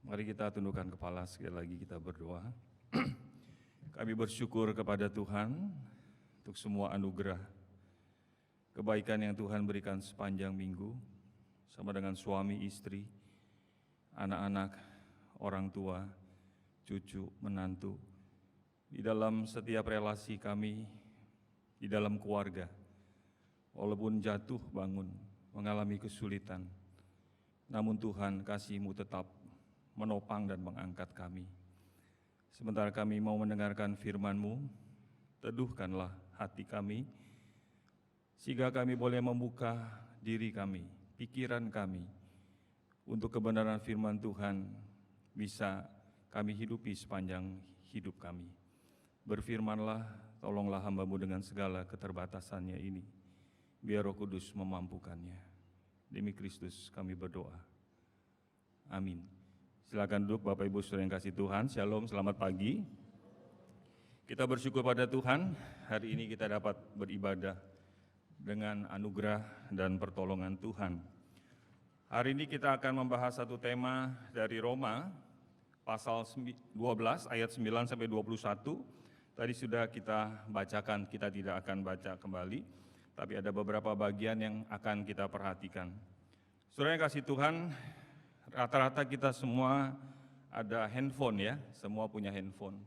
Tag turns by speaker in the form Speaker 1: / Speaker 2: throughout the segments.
Speaker 1: Mari kita tundukkan kepala, sekali lagi kita berdoa. Kami bersyukur kepada Tuhan untuk semua anugerah, kebaikan yang Tuhan berikan sepanjang minggu, sama dengan suami, istri, anak-anak, orang tua, cucu, menantu, di dalam setiap relasi kami, di dalam keluarga. Walaupun jatuh bangun, mengalami kesulitan, namun Tuhan kasih-Mu tetap menopang dan mengangkat kami. Sementara kami mau mendengarkan firman-Mu, teduhkanlah hati kami, sehingga kami boleh membuka diri kami, pikiran kami, untuk kebenaran firman Tuhan bisa kami hidupi sepanjang hidup kami. Berfirmanlah, tolonglah hamba-Mu dengan segala keterbatasannya ini, biar Roh Kudus memampukannya. Demi Kristus kami berdoa. Amin. Silakan duduk Bapak Ibu Saudara yang kasih Tuhan. Shalom, selamat pagi. Kita bersyukur pada Tuhan, hari ini kita dapat beribadah dengan anugerah dan pertolongan Tuhan. Hari ini kita akan membahas satu tema dari Roma, pasal 12 ayat 9 sampai 21. Tadi sudah kita bacakan, kita tidak akan baca kembali, tapi ada beberapa bagian yang akan kita perhatikan. Saudara yang kasih Tuhan, rata-rata kita semua ada handphone ya, semua punya handphone.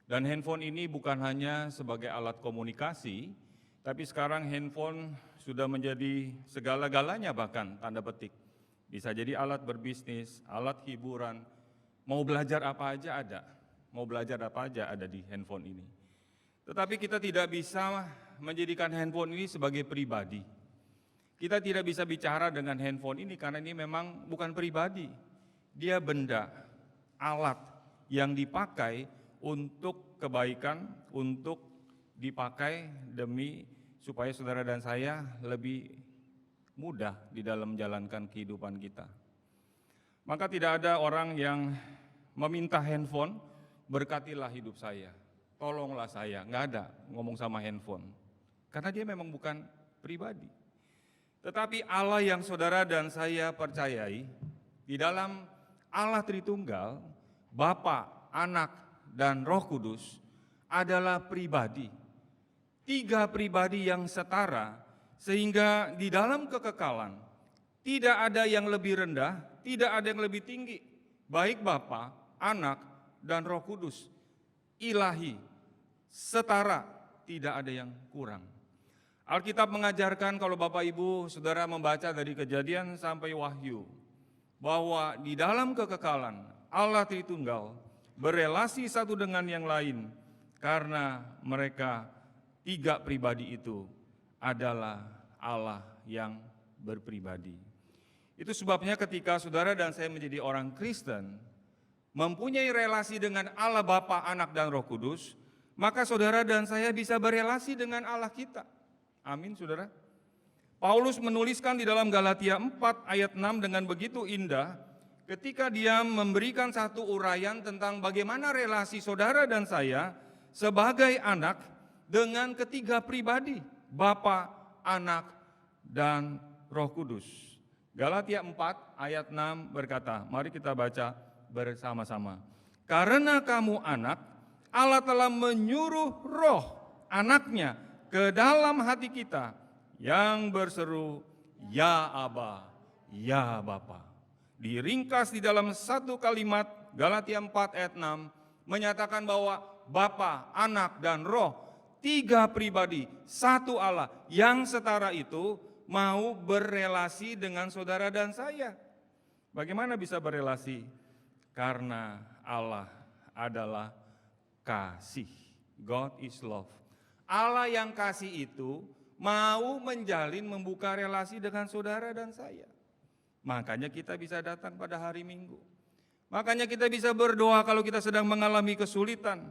Speaker 1: Dan handphone ini bukan hanya sebagai alat komunikasi, tapi sekarang handphone sudah menjadi segala-galanya, bahkan tanda petik. Bisa jadi alat berbisnis, alat hiburan, mau belajar apa aja ada. Mau belajar apa aja ada di handphone ini. Tetapi kita tidak bisa menjadikan handphone ini sebagai pribadi. Kita tidak bisa bicara dengan handphone ini karena ini memang bukan pribadi. Dia benda, alat yang dipakai untuk kebaikan, untuk dipakai demi supaya saudara dan saya lebih mudah di dalam menjalankan kehidupan kita. Maka tidak ada orang yang meminta handphone, berkatilah hidup saya, tolonglah saya, nggak ada ngomong sama handphone. Karena dia memang bukan pribadi. Tetapi Allah yang saudara dan saya percayai, di dalam Allah Tritunggal, Bapa, Anak, dan Roh Kudus adalah pribadi. Tiga pribadi yang setara, sehingga di dalam kekekalan tidak ada yang lebih rendah, tidak ada yang lebih tinggi. Baik Bapa, Anak, dan Roh Kudus, ilahi, setara, tidak ada yang kurang. Alkitab mengajarkan kalau Bapak Ibu Saudara membaca dari Kejadian sampai Wahyu, bahwa di dalam kekekalan Allah Tritunggal berelasi satu dengan yang lain karena mereka tiga pribadi itu adalah Allah yang berpribadi. Itu sebabnya ketika saudara dan saya menjadi orang Kristen, mempunyai relasi dengan Allah Bapa, Anak, dan Roh Kudus, maka saudara dan saya bisa berelasi dengan Allah kita. Amin, saudara. Paulus menuliskan di dalam Galatia 4 ayat 6 dengan begitu indah ketika dia memberikan satu uraian tentang bagaimana relasi saudara dan saya sebagai anak dengan ketiga pribadi, Bapa, Anak, dan Roh Kudus. Galatia 4 ayat 6 berkata, mari kita baca bersama-sama. Karena kamu anak, Allah telah menyuruh roh anaknya ke dalam hati kita yang berseru, ya Aba, ya Bapa. Diringkas di dalam satu kalimat, Galatia 4 ayat 6, menyatakan bahwa Bapa, Anak, dan Roh, tiga pribadi, satu Allah yang setara itu mau berelasi dengan saudara dan saya. Bagaimana bisa berelasi? Karena Allah adalah kasih. God is love. Allah yang kasih itu mau menjalin, membuka relasi dengan saudara dan saya. Makanya kita bisa datang pada hari Minggu. Makanya kita bisa berdoa kalau kita sedang mengalami kesulitan.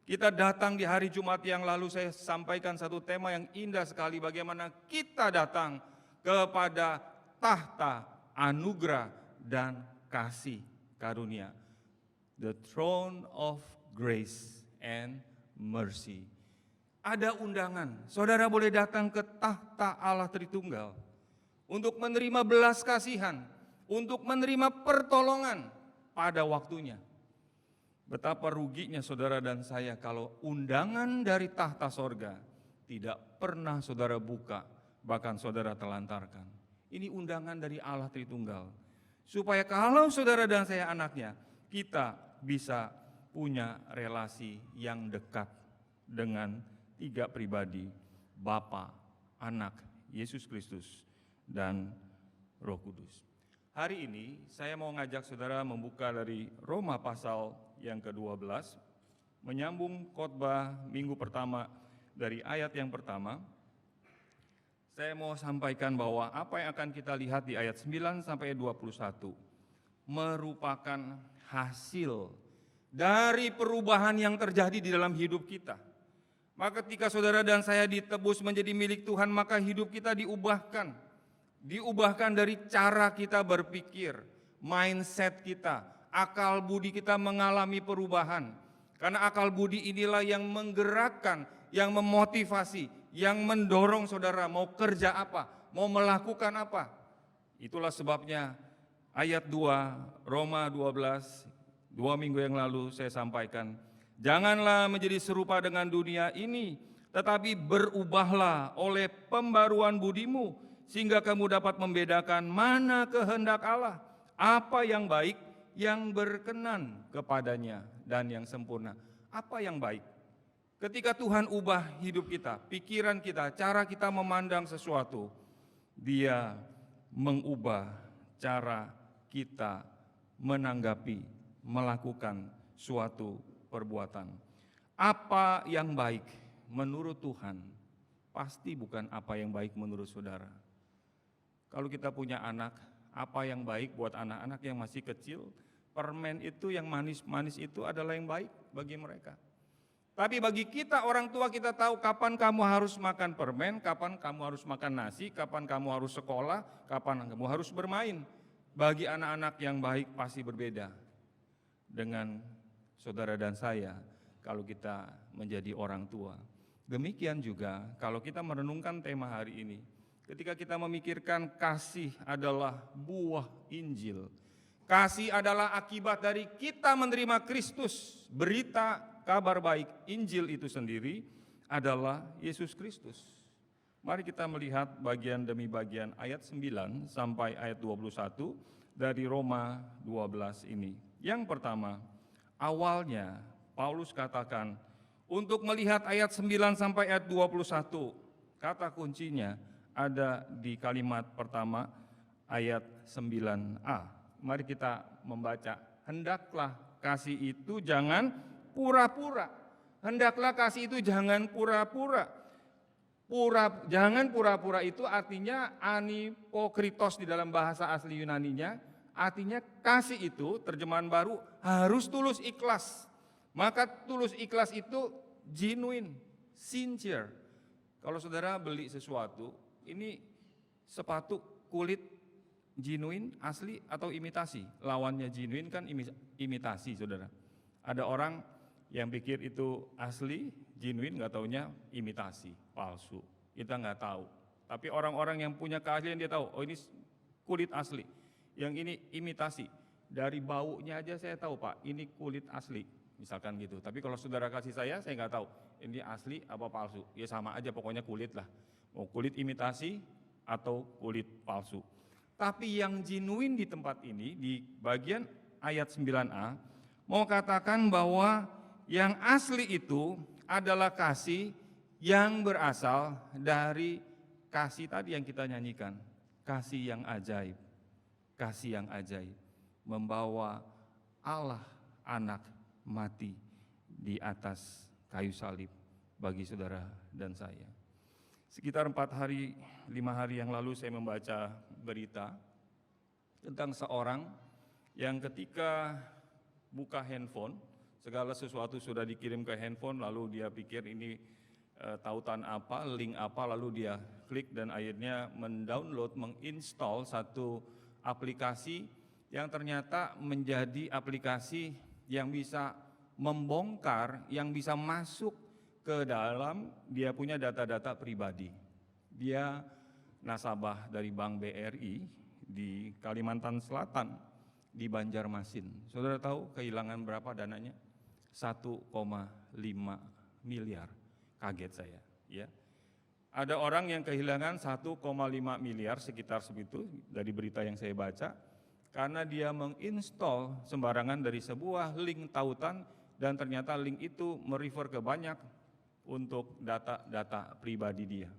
Speaker 1: Kita datang di hari Jumat yang lalu, saya sampaikan satu tema yang indah sekali. Bagaimana kita datang kepada tahta anugerah dan kasih karunia. The throne of grace and mercy. Ada undangan, saudara boleh datang ke tahta Allah Tritunggal untuk menerima belas kasihan, untuk menerima pertolongan. pada waktunya. Betapa ruginya saudara dan saya kalau undangan dari tahta sorga tidak pernah saudara buka, bahkan saudara telantarkan. Ini undangan dari Allah Tritunggal. Supaya kalau saudara dan saya anaknya, kita bisa punya relasi yang dekat dengan tiga pribadi, Bapa, Anak, Yesus Kristus, dan Roh Kudus. Hari ini saya mau ngajak saudara membuka dari Roma pasal yang ke-12, menyambung khotbah minggu pertama dari ayat yang pertama. Saya mau sampaikan bahwa apa yang akan kita lihat di ayat 9 sampai 21 merupakan hasil dari perubahan yang terjadi di dalam hidup kita. Maka ketika saudara dan saya ditebus menjadi milik Tuhan, maka hidup kita diubahkan. Diubahkan dari cara kita berpikir, mindset kita, akal budi kita mengalami perubahan. Karena akal budi inilah yang menggerakkan, yang memotivasi, yang mendorong saudara mau kerja apa, mau melakukan apa. Itulah sebabnya ayat 2 Roma 12, 2 minggu yang lalu saya sampaikan, janganlah menjadi serupa dengan dunia ini, tetapi berubahlah oleh pembaruan budimu, sehingga kamu dapat membedakan mana kehendak Allah, apa yang baik, yang berkenan kepadanya, dan yang sempurna. Apa yang baik? Ketika Tuhan ubah hidup kita, pikiran kita, cara kita memandang sesuatu, Dia mengubah cara kita menanggapi, melakukan suatu perbuatan. Apa yang baik menurut Tuhan, pasti bukan apa yang baik menurut saudara. Kalau kita punya anak, apa yang baik buat anak-anak yang masih kecil, permen itu yang manis-manis itu adalah yang baik bagi mereka. Tapi bagi kita orang tua, kita tahu kapan kamu harus makan permen, kapan kamu harus makan nasi, kapan kamu harus sekolah, kapan kamu harus bermain. Bagi anak-anak yang baik pasti berbeda dengan saudara dan saya kalau kita menjadi orang tua. Demikian juga kalau kita merenungkan tema hari ini, ketika kita memikirkan kasih adalah buah Injil. Kasih adalah akibat dari kita menerima Kristus. Berita kabar baik Injil itu sendiri adalah Yesus Kristus. Mari kita melihat bagian demi bagian ayat 9 sampai ayat 21 dari Roma 12 ini. Yang pertama, awalnya Paulus katakan, untuk melihat ayat 9 sampai ayat 21, kata kuncinya ada di kalimat pertama ayat 9a. Mari kita membaca, hendaklah kasih itu jangan pura-pura. Hendaklah kasih itu jangan pura-pura. Jangan pura-pura itu artinya anipokritos di dalam bahasa asli Yunaninya. Artinya kasih itu, terjemahan baru, harus tulus ikhlas. Maka tulus ikhlas itu genuine, sincere. Kalau saudara beli sesuatu, ini sepatu kulit genuine, asli atau imitasi? Lawannya genuine kan imitasi, saudara. Ada orang yang pikir itu asli, genuine, nggak taunya imitasi, palsu. Kita nggak tahu. Tapi orang-orang yang punya keahlian dia tahu, oh ini kulit asli, yang ini imitasi. Dari baunya aja saya tahu Pak, ini kulit asli, misalkan gitu. Tapi kalau saudara kasih saya nggak tahu, ini asli apa palsu. Ya sama aja pokoknya kulit lah, mau kulit imitasi atau kulit palsu. Tapi yang genuine di tempat ini, di bagian ayat 9a, mau katakan bahwa yang asli itu adalah kasih yang berasal dari kasih tadi yang kita nyanyikan. Kasih yang ajaib, kasih yang ajaib. Membawa Allah anak mati di atas kayu salib bagi saudara dan saya. Sekitar 4 hari, 5 hari yang lalu saya membaca berita tentang seorang yang ketika buka handphone, segala sesuatu sudah dikirim ke handphone, lalu dia pikir ini tautan apa, link apa, lalu dia klik dan akhirnya mendownload, menginstall satu aplikasi yang ternyata menjadi aplikasi yang bisa membongkar, yang bisa masuk ke dalam dia punya data-data pribadi. Dia nasabah dari Bank BRI di Kalimantan Selatan. di Banjarmasin. Saudara tahu kehilangan berapa dananya? 1,5 miliar. Kaget saya, ya. Ada orang yang kehilangan 1,5 miliar sekitar segitu dari berita yang saya baca karena dia menginstall sembarangan dari sebuah link tautan dan ternyata link itu merefer ke banyak untuk data-data pribadi dia.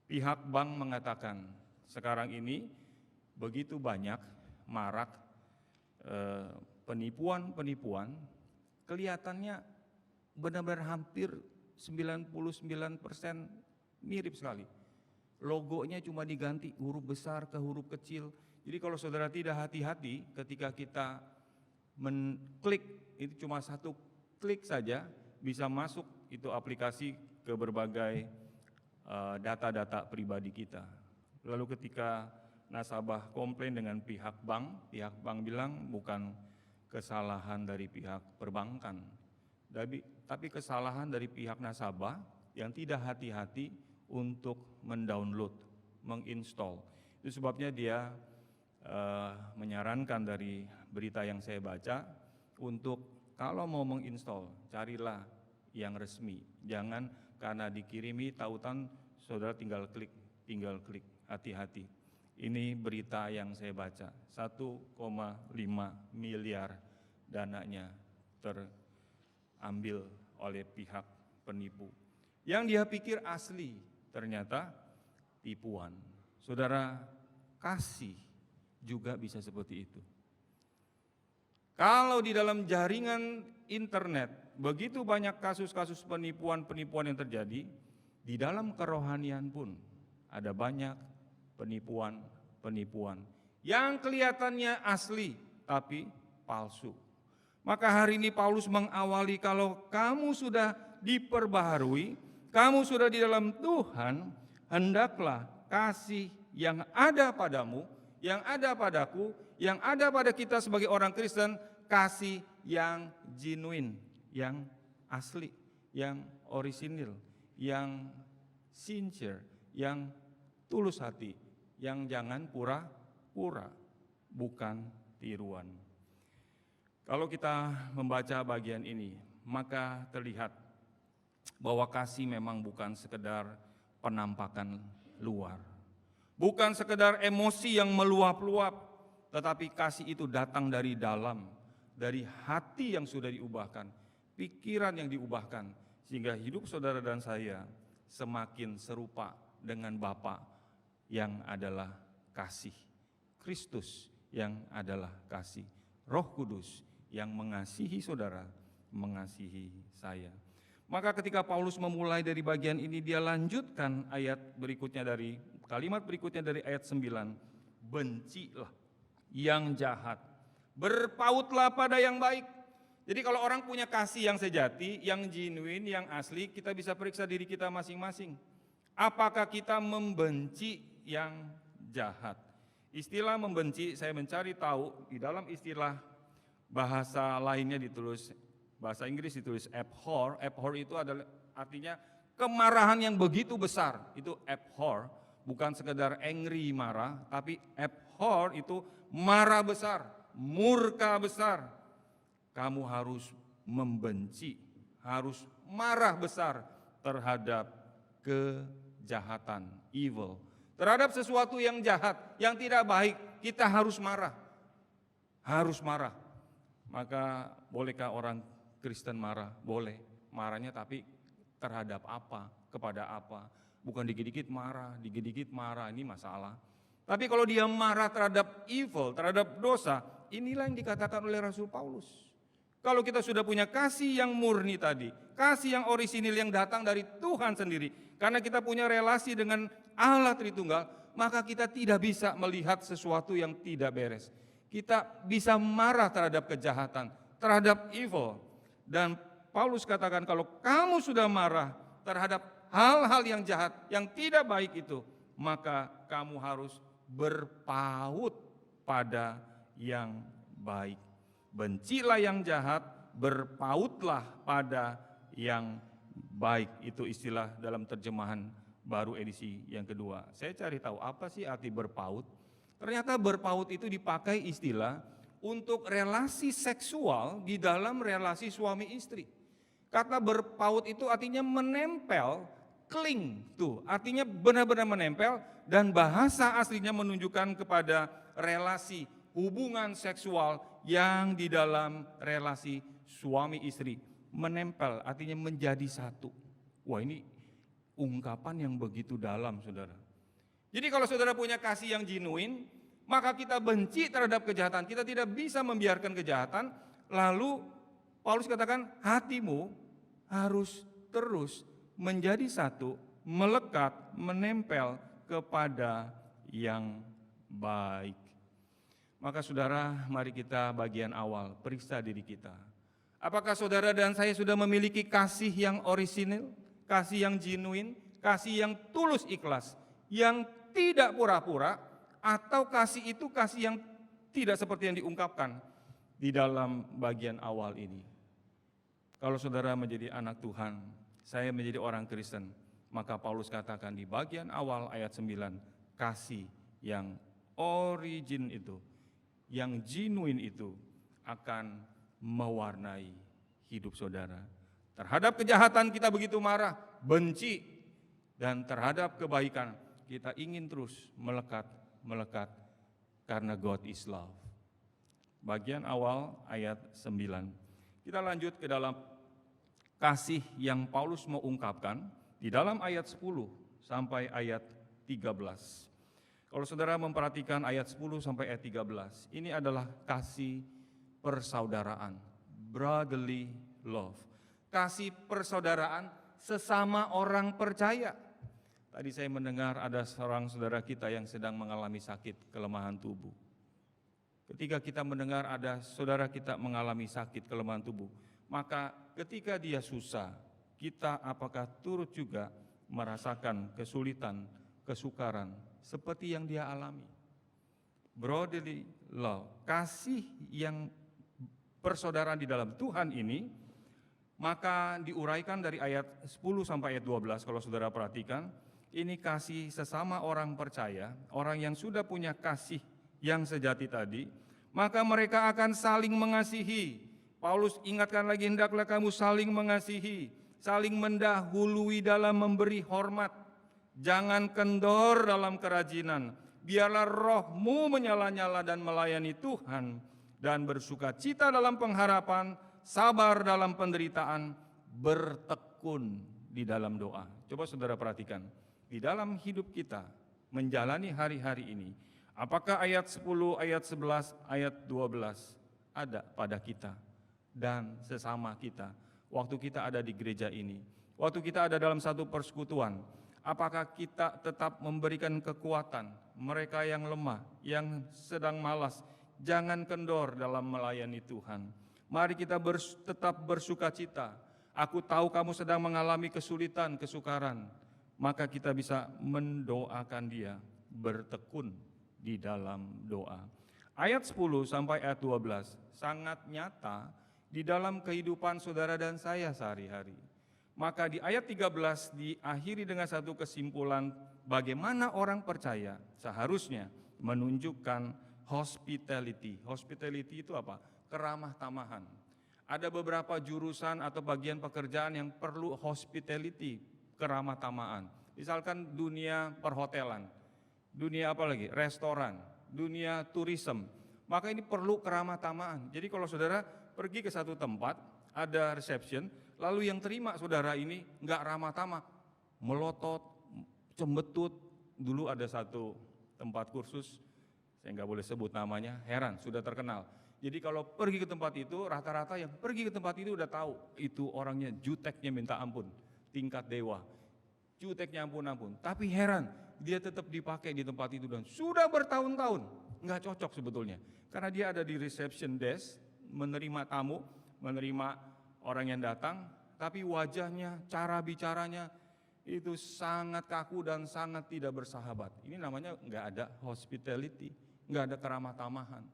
Speaker 1: Pihak bank mengatakan sekarang ini begitu banyak marak penipuan-penipuan, kelihatannya benar-benar hampir 99% mirip sekali. Logonya cuma diganti huruf besar ke huruf kecil. Jadi kalau saudara tidak hati-hati ketika kita mengklik, itu cuma satu klik saja bisa masuk itu aplikasi ke berbagai data-data pribadi kita. Lalu ketika nasabah komplain dengan pihak bank bilang bukan kesalahan dari pihak perbankan, tapi kesalahan dari pihak nasabah yang tidak hati-hati untuk mendownload, menginstall. Itu sebabnya dia menyarankan dari berita yang saya baca untuk kalau mau menginstall, carilah yang resmi. Jangan karena dikirimi tautan, saudara tinggal klik, hati-hati. Ini berita yang saya baca, 1,5 miliar dananya terambil oleh pihak penipu. Yang dia pikir asli, ternyata tipuan. Saudara, kasih juga bisa seperti itu. Kalau di dalam jaringan internet begitu banyak kasus-kasus penipuan-penipuan yang terjadi, di dalam kerohanian pun ada banyak penipuan-penipuan yang kelihatannya asli tapi palsu. Maka hari ini Paulus mengawali, kalau kamu sudah diperbaharui, kamu sudah di dalam Tuhan, hendaklah kasih yang ada padamu, yang ada padaku, yang ada pada kita sebagai orang Kristen, kasih yang genuine, yang asli, yang orisinil, yang sincere, yang tulus hati, yang jangan pura-pura, bukan tiruan. Kalau kita membaca bagian ini, maka terlihat bahwa kasih memang bukan sekedar penampakan luar, bukan sekedar emosi yang meluap-luap, tetapi kasih itu datang dari dalam, dari hati yang sudah diubahkan, pikiran yang diubahkan, sehingga hidup saudara dan saya semakin serupa dengan Bapa yang adalah kasih, Kristus yang adalah kasih, Roh Kudus yang mengasihi saudara, mengasihi saya. Maka ketika Paulus memulai dari bagian ini, dia lanjutkan ayat berikutnya dari kalimat berikutnya dari ayat 9, bencilah yang jahat, berpautlah pada yang baik. Jadi kalau orang punya kasih yang sejati, yang genuine, yang asli, kita bisa periksa diri kita masing-masing. Apakah kita membenci yang jahat? Istilah membenci, saya mencari tahu di dalam istilah bahasa lainnya ditulis, bahasa Inggris ditulis abhor. Abhor itu adalah artinya kemarahan yang begitu besar. Itu abhor, bukan sekedar angry marah, tapi abhor itu marah besar, murka besar. Kamu harus membenci, harus marah besar terhadap kejahatan, evil. Terhadap sesuatu yang jahat, yang tidak baik, kita harus marah. Harus marah. Maka bolehkah orang Kristen marah? Boleh. Marahnya tapi terhadap apa? Kepada apa? Bukan dikit-dikit marah, ini masalah. Tapi kalau dia marah terhadap evil, terhadap dosa, inilah yang dikatakan oleh Rasul Paulus. Kalau kita sudah punya kasih yang murni tadi, kasih yang orisinil yang datang dari Tuhan sendiri, karena kita punya relasi dengan Allah Tritunggal, maka kita tidak bisa melihat sesuatu yang tidak beres. Kita bisa marah terhadap kejahatan, terhadap evil. Dan Paulus katakan kalau kamu sudah marah terhadap hal-hal yang jahat, yang tidak baik itu, maka kamu harus berpaut pada yang baik. Bencilah yang jahat, berpautlah pada yang baik. Itu istilah dalam terjemahan baru edisi yang kedua. Saya cari tahu apa sih arti berpaut. Ternyata berpaut itu dipakai istilah untuk relasi seksual di dalam relasi suami istri. Kata berpaut itu artinya menempel, cling tuh, artinya benar-benar menempel, dan bahasa aslinya menunjukkan kepada relasi hubungan seksual yang di dalam relasi suami istri. Menempel artinya menjadi satu. Wah, ini ungkapan yang begitu dalam, saudara. Jadi kalau saudara punya kasih yang genuine, maka kita benci terhadap kejahatan. Kita tidak bisa membiarkan kejahatan. Lalu Paulus katakan hatimu harus terus menjadi satu, melekat, menempel kepada yang baik. Maka saudara, mari kita bagian awal, periksa diri kita. Apakah saudara dan saya sudah memiliki kasih yang orisinil, kasih yang genuine, kasih yang tulus ikhlas, yang tidak pura-pura, atau kasih itu kasih yang tidak seperti yang diungkapkan di dalam bagian awal ini. Kalau saudara menjadi anak Tuhan, saya menjadi orang Kristen, maka Paulus katakan di bagian awal ayat 9, kasih yang origin itu, yang genuine itu akan mewarnai hidup saudara. Terhadap kejahatan kita begitu marah, benci, dan terhadap kebaikan kita ingin terus melekat karena God is love. Bagian awal ayat 9. Kita lanjut ke dalam kasih yang Paulus mau ungkapkan di dalam ayat 10 sampai ayat 13. Kalau saudara memperhatikan ayat 10 sampai ayat 13, ini adalah kasih persaudaraan, brotherly love. Kasih persaudaraan sesama orang percaya. Tadi saya mendengar ada seorang saudara kita yang sedang mengalami sakit kelemahan tubuh. Ketika kita mendengar ada saudara kita mengalami sakit kelemahan tubuh, maka ketika dia susah, kita apakah turut juga merasakan kesulitan, kesukaran seperti yang dia alami? Brotherly love, kasih yang persaudaraan di dalam Tuhan ini, maka diuraikan dari ayat 10 sampai ayat 12 kalau saudara perhatikan. Ini kasih sesama orang percaya, orang yang sudah punya kasih yang sejati tadi, maka mereka akan saling mengasihi. Paulus ingatkan lagi, hendaklah kamu saling mengasihi, saling mendahului dalam memberi hormat. Jangan kendor dalam kerajinan, biarlah rohmu menyala-nyala dan melayani Tuhan, dan bersukacita dalam pengharapan, sabar dalam penderitaan, bertekun di dalam doa. Coba saudara perhatikan. Di dalam hidup kita menjalani hari-hari ini, apakah ayat 10, ayat 11, ayat 12 ada pada kita dan sesama kita waktu kita ada di gereja ini, waktu kita ada dalam satu persekutuan? Apakah kita tetap memberikan kekuatan mereka yang lemah, yang sedang malas? Jangan kendor dalam melayani Tuhan. Mari kita tetap bersukacita. Aku tahu kamu sedang mengalami kesulitan, kesukaran. Maka kita bisa mendoakan dia, bertekun di dalam doa. Ayat 10 sampai ayat 12 sangat nyata di dalam kehidupan saudara dan saya sehari-hari. Maka di ayat 13 diakhiri dengan satu kesimpulan bagaimana orang percaya seharusnya menunjukkan hospitality. Hospitality itu apa? Keramah tamahan. Ada beberapa jurusan atau bagian pekerjaan yang perlu hospitality, keramah tamahan. Misalkan dunia perhotelan, dunia apa lagi? Restoran, dunia tourism. Maka ini perlu keramah tamahan. Jadi kalau saudara pergi ke satu tempat, ada reception, lalu yang terima saudara ini enggak ramah tamah, melotot, cembetut. Dulu ada satu tempat kursus, saya enggak boleh sebut namanya, heran, sudah terkenal. Jadi kalau pergi ke tempat itu, rata-rata yang pergi ke tempat itu udah tahu, itu orangnya juteknya minta ampun, tingkat dewa. Juteknya ampun-ampun, tapi heran, dia tetap dipakai di tempat itu dan sudah bertahun-tahun, enggak cocok sebetulnya. Karena dia ada di reception desk, menerima tamu, menerima orang yang datang, tapi wajahnya, cara bicaranya itu sangat kaku dan sangat tidak bersahabat. Ini namanya enggak ada hospitality, enggak ada keramah tamahan.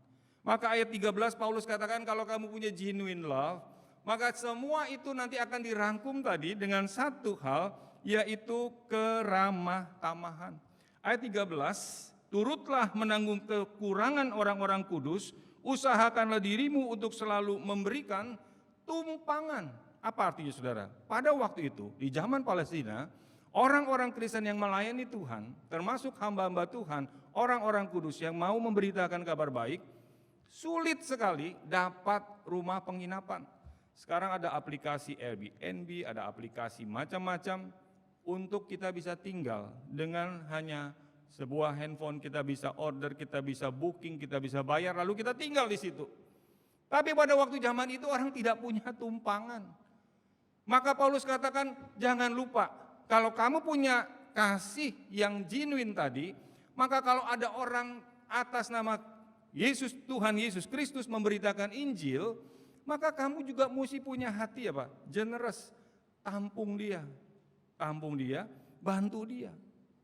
Speaker 1: Maka ayat 13 Paulus katakan kalau kamu punya genuine love, maka semua itu nanti akan dirangkum tadi dengan satu hal, yaitu keramah tamahan. Ayat 13, turutlah menanggung kekurangan orang-orang kudus Usahakanlah dirimu untuk selalu memberikan tumpangan. Apa artinya saudara? Pada waktu itu, di zaman Palestina, orang-orang Kristen yang melayani Tuhan, termasuk hamba-hamba Tuhan, orang-orang kudus yang mau memberitakan kabar baik, sulit sekali dapat rumah penginapan. Sekarang ada aplikasi Airbnb, ada aplikasi macam-macam untuk kita bisa tinggal dengan hanya sebuah handphone. Kita bisa order, kita bisa booking, kita bisa bayar, lalu kita tinggal di situ. Tapi pada waktu zaman itu orang tidak punya tumpangan. Maka Paulus katakan, jangan lupa, kalau kamu punya kasih yang genuine tadi, maka kalau ada orang atas nama Yesus, Tuhan Yesus Kristus memberitakan Injil, maka kamu juga mesti punya hati apa? Generous, tampung dia, bantu dia.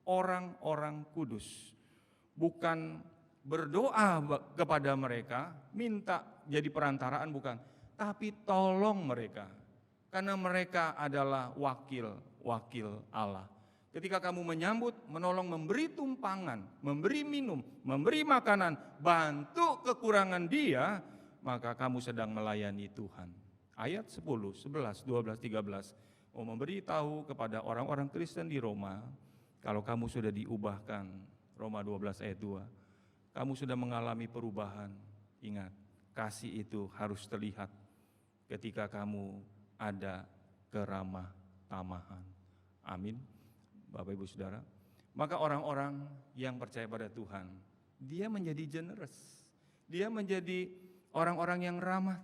Speaker 1: Orang-orang kudus, bukan berdoa kepada mereka, minta jadi perantaraan, bukan, tapi tolong mereka, karena mereka adalah wakil Allah. Ketika kamu menyambut, menolong, memberi tumpangan, memberi minum, memberi makanan, bantu kekurangan dia, maka kamu sedang melayani Tuhan. Ayat 10, 11, 12, 13 mau memberitahu kepada orang-orang Kristen di Roma, kalau kamu sudah diubahkan, Roma 12 ayat 2, kamu sudah mengalami perubahan. Ingat, kasih itu harus terlihat ketika kamu ada keramah tamahan. Amin. Bapak Ibu Saudara, maka orang-orang yang percaya pada Tuhan, dia menjadi generous. Dia menjadi orang-orang yang ramah,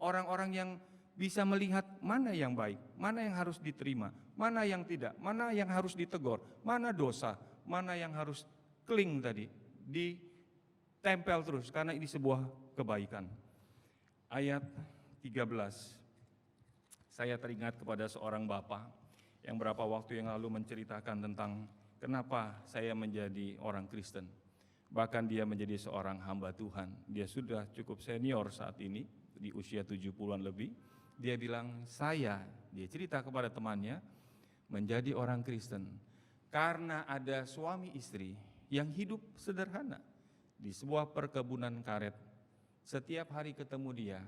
Speaker 1: orang-orang yang bisa melihat mana yang baik, mana yang harus diterima, mana yang tidak, mana yang harus ditegur, mana dosa, mana yang harus cling tadi, ditempel terus karena ini sebuah kebaikan. Ayat 13, saya teringat kepada seorang bapak yang beberapa waktu yang lalu menceritakan tentang kenapa saya menjadi orang Kristen. Bahkan dia menjadi seorang hamba Tuhan. Dia sudah cukup senior saat ini, di usia 70-an lebih. Dia bilang, dia cerita kepada temannya, menjadi orang Kristen karena ada suami istri yang hidup sederhana di sebuah perkebunan karet. Setiap hari ketemu dia,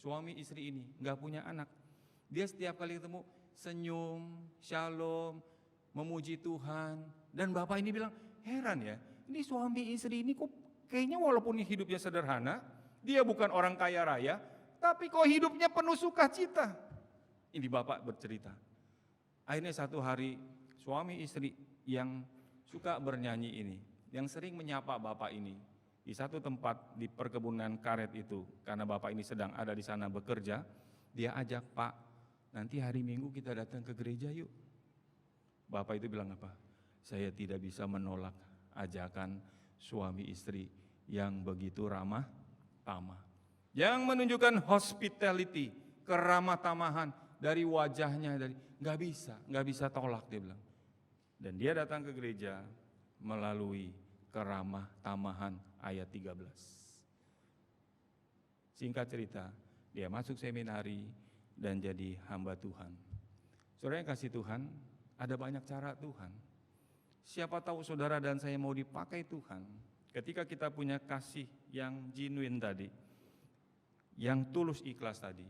Speaker 1: suami istri ini nggak punya anak. Dia setiap kali ketemu senyum, shalom, memuji Tuhan. Dan bapak ini bilang, heran ya, ini suami istri ini kok kayaknya walaupun hidupnya sederhana, dia bukan orang kaya raya, tapi kok hidupnya penuh sukacita. Ini bapak bercerita. Akhirnya satu hari suami istri yang suka bernyanyi ini, yang sering menyapa bapak ini, di satu tempat di perkebunan karet itu, karena bapak ini sedang ada di sana bekerja, dia ajak, Pak, nanti hari Minggu kita datang ke gereja yuk. Bapak itu bilang apa? Saya tidak bisa menolak ajakan suami istri yang begitu ramah tamah, yang menunjukkan hospitality, keramah tamahan dari wajahnya, dari nggak bisa tolak, dia bilang. Dan dia datang ke gereja melalui keramah tamahan ayat 13. Singkat cerita, dia masuk seminari dan jadi hamba Tuhan. Saudara yang kasih Tuhan, ada banyak cara Tuhan. Siapa tahu saudara dan saya mau dipakai Tuhan ketika kita punya kasih yang genuine tadi, yang tulus ikhlas tadi.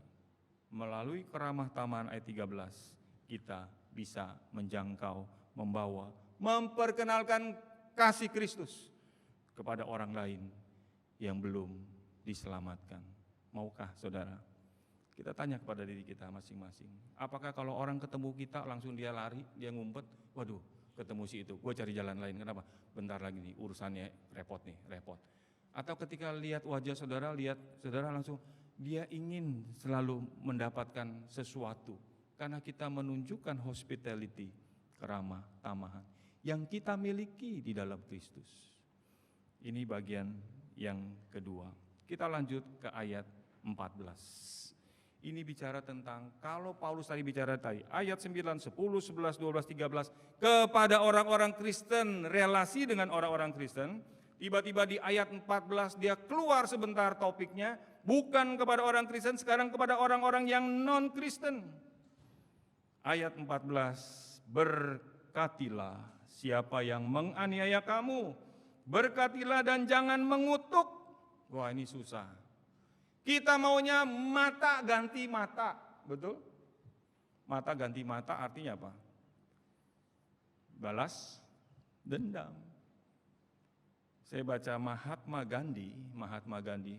Speaker 1: Melalui keramah tamahan ayat 13, kita bisa menjangkau, membawa, memperkenalkan kasih Kristus kepada orang lain yang belum diselamatkan. Maukah saudara? Kita tanya kepada diri kita masing-masing. Apakah kalau orang ketemu kita langsung dia lari, dia ngumpet, waduh ketemu si itu, gue cari jalan lain, kenapa? Bentar lagi nih urusannya repot. Atau ketika lihat wajah saudara, lihat saudara langsung, dia ingin selalu mendapatkan sesuatu. Karena kita menunjukkan hospitality, keramah tamahan, yang kita miliki di dalam Kristus. Ini bagian yang kedua. Kita lanjut ke ayat 14. Ini bicara tentang, kalau Paulus tadi bicara tadi, ayat 9, 10, 11, 12, 13, kepada orang-orang Kristen, relasi dengan orang-orang Kristen, tiba-tiba di ayat 14 dia keluar sebentar topiknya, bukan kepada orang Kristen, sekarang kepada orang-orang yang non-Kristen. Ayat 14, berkatilah siapa yang menganiaya kamu, berkatilah dan jangan mengutuk. Wah ini susah, Kita maunya mata ganti mata, betul? Mata ganti mata artinya apa? Balas dendam. Saya baca Mahatma Gandhi,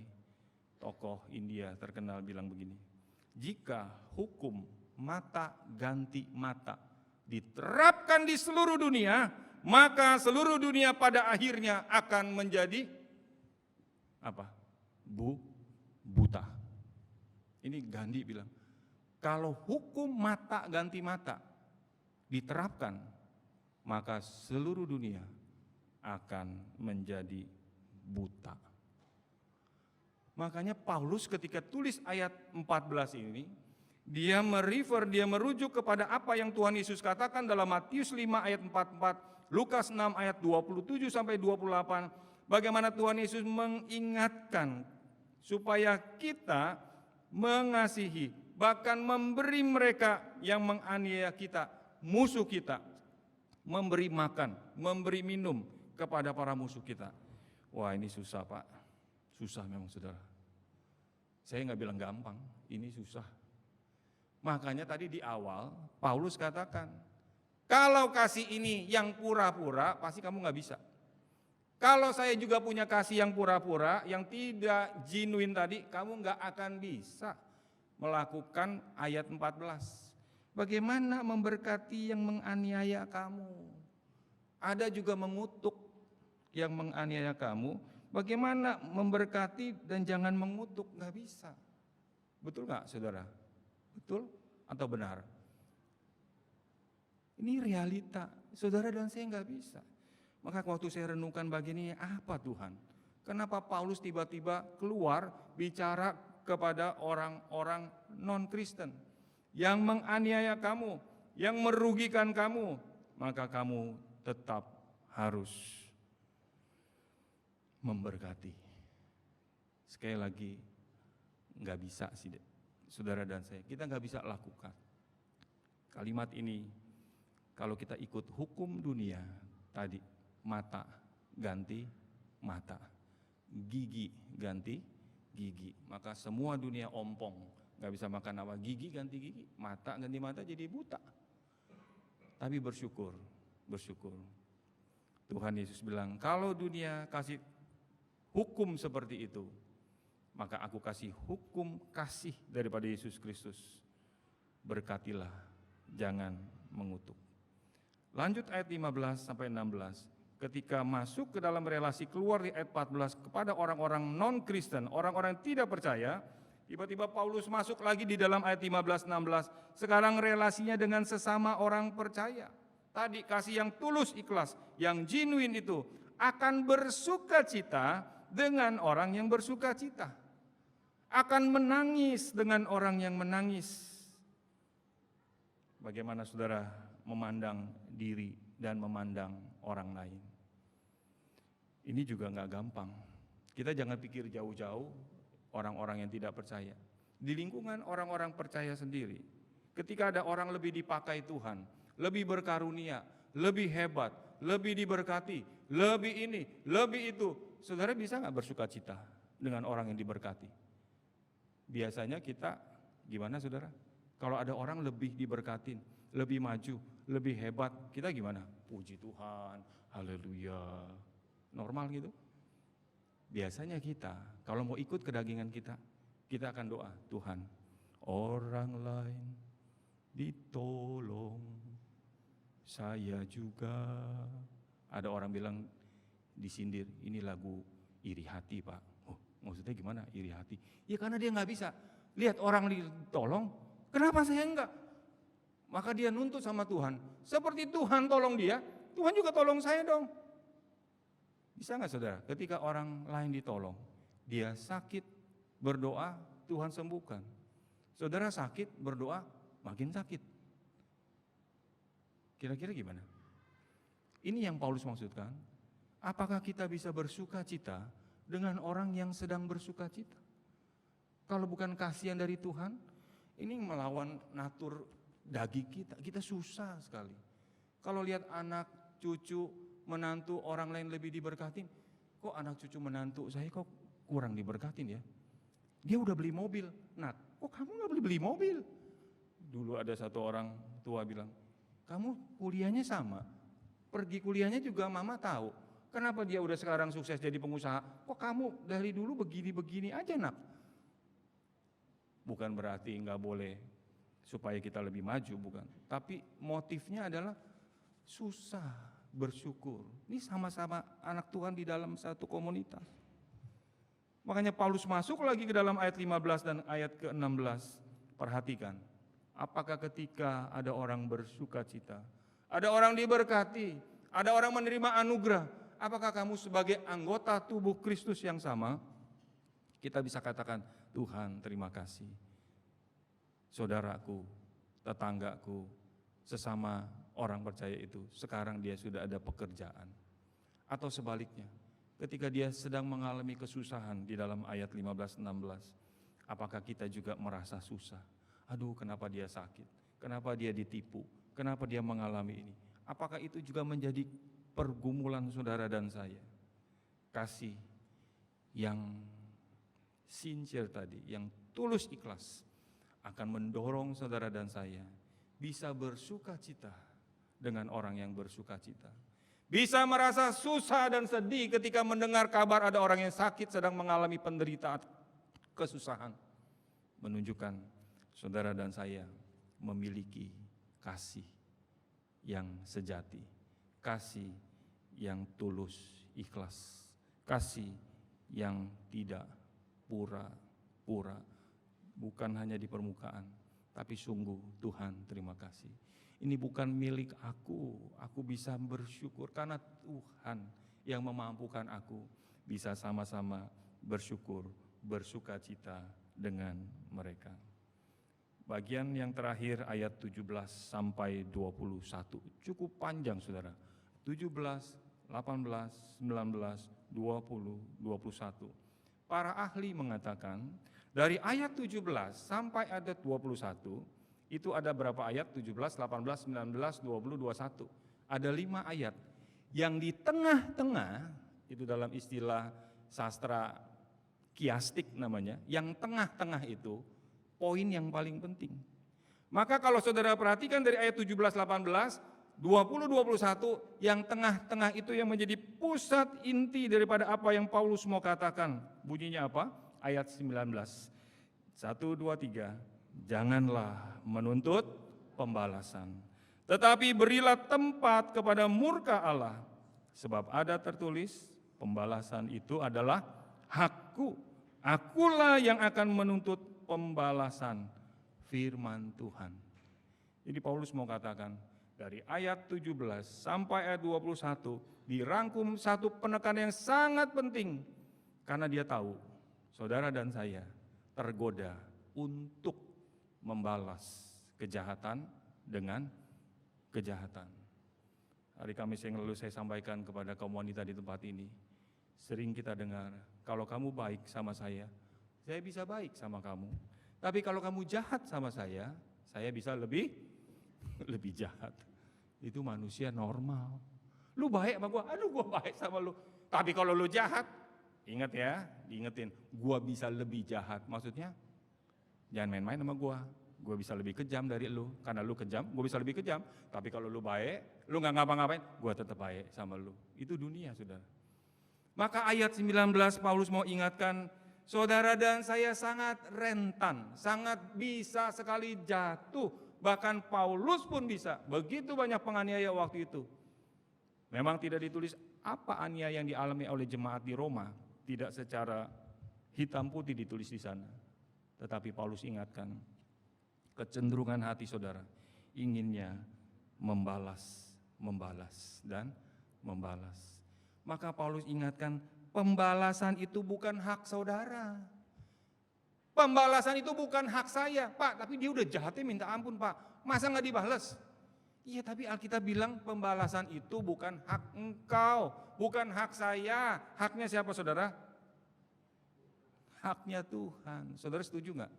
Speaker 1: tokoh India terkenal bilang begini, jika hukum mata ganti mata diterapkan di seluruh dunia, maka seluruh dunia pada akhirnya akan menjadi apa? Buta. Ini Gandhi bilang, kalau hukum mata ganti mata diterapkan, maka seluruh dunia akan menjadi buta. Makanya Paulus ketika tulis ayat 14 ini, dia merujuk kepada apa yang Tuhan Yesus katakan dalam Matius 5 ayat 44, Lukas 6 ayat 27 sampai 28, bagaimana Tuhan Yesus mengingatkan supaya kita mengasihi, bahkan memberi mereka yang menganiaya kita, musuh kita, memberi makan, memberi minum kepada para musuh kita. Wah, ini susah, Pak. Susah memang, saudara. Saya nggak bilang gampang, ini susah. Makanya tadi di awal Paulus katakan, kalau kasih ini yang pura-pura, pasti kamu nggak bisa. Kalau saya juga punya kasih yang pura-pura, yang tidak genuine tadi, kamu nggak akan bisa melakukan ayat 14. Bagaimana memberkati yang menganiaya kamu? Ada juga mengutuk yang menganiaya kamu. Bagaimana memberkati dan jangan mengutuk? Nggak bisa. Betul nggak, saudara? Betul atau benar? Ini realita, saudara dan saya nggak bisa. Maka waktu saya renungkan begini, apa Tuhan? Kenapa Paulus tiba-tiba keluar bicara kepada orang-orang non-Kristen yang menganiaya kamu, yang merugikan kamu, maka kamu tetap harus memberkati. Sekali lagi, nggak bisa sih, saudara dan saya, kita nggak bisa lakukan. Kalimat ini, kalau kita ikut hukum dunia tadi, mata ganti mata, gigi ganti gigi, maka semua dunia ompong, nggak bisa makan apa, gigi ganti gigi, mata ganti mata, jadi buta. Tapi bersyukur Tuhan Yesus bilang, kalau dunia kasih hukum seperti itu, maka aku kasih hukum kasih daripada Yesus Kristus. Berkatilah, jangan mengutuk. Lanjut ayat 15 sampai 16. Ketika masuk ke dalam relasi, keluar di ayat 14 kepada orang-orang non-Kristen, orang-orang yang tidak percaya, tiba-tiba Paulus masuk lagi di dalam ayat 15-16. Sekarang relasinya dengan sesama orang percaya. Tadi kasih yang tulus ikhlas, yang genuine itu akan bersuka cita dengan orang yang bersuka cita. Akan menangis dengan orang yang menangis. Bagaimana saudara memandang diri dan memandang orang lain? Ini juga nggak gampang. Kita jangan pikir jauh-jauh orang-orang yang tidak percaya. Di lingkungan orang-orang percaya sendiri, ketika ada orang lebih dipakai Tuhan, lebih berkarunia, lebih hebat, lebih diberkati, lebih ini, lebih itu, saudara bisa nggak bersuka cita dengan orang yang diberkati? Biasanya kita gimana, saudara? Kalau ada orang lebih diberkatin, lebih maju, lebih hebat, kita gimana? Puji Tuhan, haleluya. Normal gitu. Biasanya kita kalau mau ikut kedagingan kita akan doa, Tuhan, orang lain ditolong, saya juga. Ada orang bilang disindir, ini lagu iri hati, Pak. Oh, maksudnya gimana iri hati? Ya karena dia nggak bisa lihat orang ditolong, kenapa saya enggak? Maka dia nuntut sama Tuhan, seperti Tuhan tolong dia, Tuhan juga tolong saya dong. Bisa nggak, saudara? Ketika orang lain ditolong, dia sakit, berdoa, Tuhan sembuhkan. Saudara sakit, berdoa, makin sakit. Kira-kira gimana? Ini yang Paulus maksudkan. Apakah kita bisa bersuka cita dengan orang yang sedang bersuka cita? Kalau bukan kasihan dari Tuhan, ini melawan natur daging kita. Kita susah sekali. Kalau lihat anak, cucu, menantu orang lain lebih diberkatin, kok anak cucu menantu saya kok kurang diberkatin ya? Dia udah beli mobil. Nah, kok kamu nggak beli mobil? Dulu ada satu orang tua bilang, kamu kuliahnya sama, pergi kuliahnya juga mama tahu. Kenapa dia udah sekarang sukses jadi pengusaha? Kok kamu dari dulu begini-begini aja nak? Bukan berarti nggak boleh supaya kita lebih maju, bukan. Tapi motifnya adalah susah bersyukur. Ini sama-sama anak Tuhan di dalam satu komunitas. Makanya Paulus masuk lagi ke dalam ayat 15 dan ayat ke-16. Perhatikan, apakah ketika ada orang bersuka cita, ada orang diberkati, ada orang menerima anugerah, apakah kamu sebagai anggota tubuh Kristus yang sama, kita bisa katakan, Tuhan terima kasih. Saudaraku, tetanggaku, sesama orang percaya itu, sekarang dia sudah ada pekerjaan. Atau sebaliknya, ketika dia sedang mengalami kesusahan di dalam ayat 15-16, apakah kita juga merasa susah? Aduh, kenapa dia sakit? Kenapa dia ditipu? Kenapa dia mengalami ini? Apakah itu juga menjadi pergumulan saudara dan saya? Kasih yang sincere tadi, yang tulus ikhlas, akan mendorong saudara dan saya bisa bersuka cita dengan orang yang bersuka cita. Bisa merasa susah dan sedih ketika mendengar kabar ada orang yang sakit sedang mengalami penderitaan, kesusahan. Menunjukkan saudara dan saya memiliki kasih yang sejati, kasih yang tulus, ikhlas, kasih yang tidak pura-pura, bukan hanya di permukaan, tapi sungguh Tuhan terima kasih. Ini bukan milik aku bisa bersyukur karena Tuhan yang memampukan aku bisa sama-sama bersyukur, bersuka cita dengan mereka. Bagian yang terakhir ayat 17 sampai 21, cukup panjang saudara. 17, 18, 19, 20, 21. Para ahli mengatakan dari ayat 17 sampai ayat 21, itu ada berapa ayat? 17, 18, 19, 20, 21. Ada 5 ayat. Yang di tengah-tengah, itu dalam istilah sastra kiastik namanya, yang tengah-tengah itu poin yang paling penting. Maka kalau saudara perhatikan dari ayat 17, 18, 20, 21, yang tengah-tengah itu yang menjadi pusat inti daripada apa yang Paulus mau katakan. Bunyinya apa? Ayat 19. 1, 2, 3. Janganlah menuntut pembalasan, tetapi berilah tempat kepada murka Allah. Sebab ada tertulis, pembalasan itu adalah hakku. Akulah yang akan menuntut pembalasan, firman Tuhan. Jadi Paulus mau katakan, dari ayat 17 sampai ayat 21 dirangkum satu penekanan yang sangat penting. Karena dia tahu, saudara dan saya tergoda untuk membalas kejahatan dengan kejahatan. Hari Kamis yang lalu saya sampaikan kepada kaum wanita di tempat ini, sering kita dengar, kalau kamu baik sama saya bisa baik sama kamu. Tapi kalau kamu jahat sama saya bisa lebih jahat. Itu manusia normal. Lu baik sama gua, aduh gua baik sama lu. Tapi kalau lu jahat, ingat ya, diingetin, gua bisa lebih jahat. Maksudnya, jangan main-main sama gua bisa lebih kejam dari lu. Karena lu kejam, gua bisa lebih kejam. Tapi kalau lu baik, lu gak ngapa-ngapain, gua tetap baik sama lu. Itu dunia, saudara. Maka ayat 19 Paulus mau ingatkan, saudara dan saya sangat rentan, sangat bisa sekali jatuh. Bahkan Paulus pun bisa, begitu banyak penganiaya waktu itu. Memang tidak ditulis apa aniaya yang dialami oleh jemaat di Roma, tidak secara hitam putih ditulis di sana. Tetapi Paulus ingatkan, kecenderungan hati saudara inginnya membalas dan membalas. Maka Paulus ingatkan, pembalasan itu bukan hak saudara. Pembalasan itu bukan hak saya, Pak, tapi dia udah jahatnya minta ampun, Pak. Masa nggak dibalas? Iya, tapi Alkitab bilang pembalasan itu bukan hak engkau, bukan hak saya. Haknya siapa, saudara? Haknya Tuhan. Saudara setuju nggak?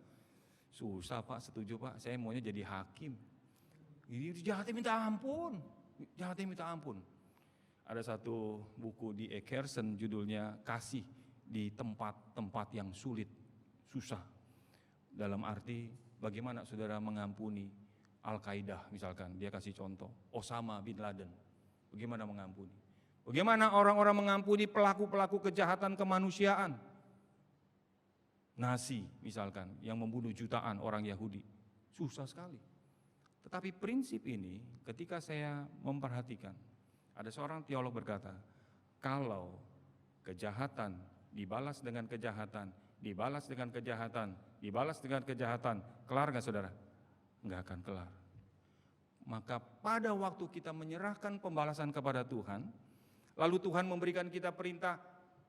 Speaker 1: Susah, Pak, setuju, Pak. Saya maunya jadi hakim. Ini jahatnya minta ampun, jahatnya minta ampun. Ada satu buku di Ekersen judulnya Kasih di Tempat-Tempat yang Sulit. susah. Dalam arti bagaimana saudara mengampuni Al-Qaeda misalkan, dia kasih contoh, Osama bin Laden, bagaimana mengampuni. Bagaimana orang-orang mengampuni pelaku-pelaku kejahatan kemanusiaan. Nazi misalkan, yang membunuh jutaan orang Yahudi, susah sekali. Tetapi prinsip ini ketika saya memperhatikan, ada seorang teolog berkata, kalau kejahatan dibalas dengan kejahatan, dibalas dengan kejahatan, dibalas dengan kejahatan, kelar gak saudara? Enggak akan kelar. Maka pada waktu kita menyerahkan pembalasan kepada Tuhan, lalu Tuhan memberikan kita perintah,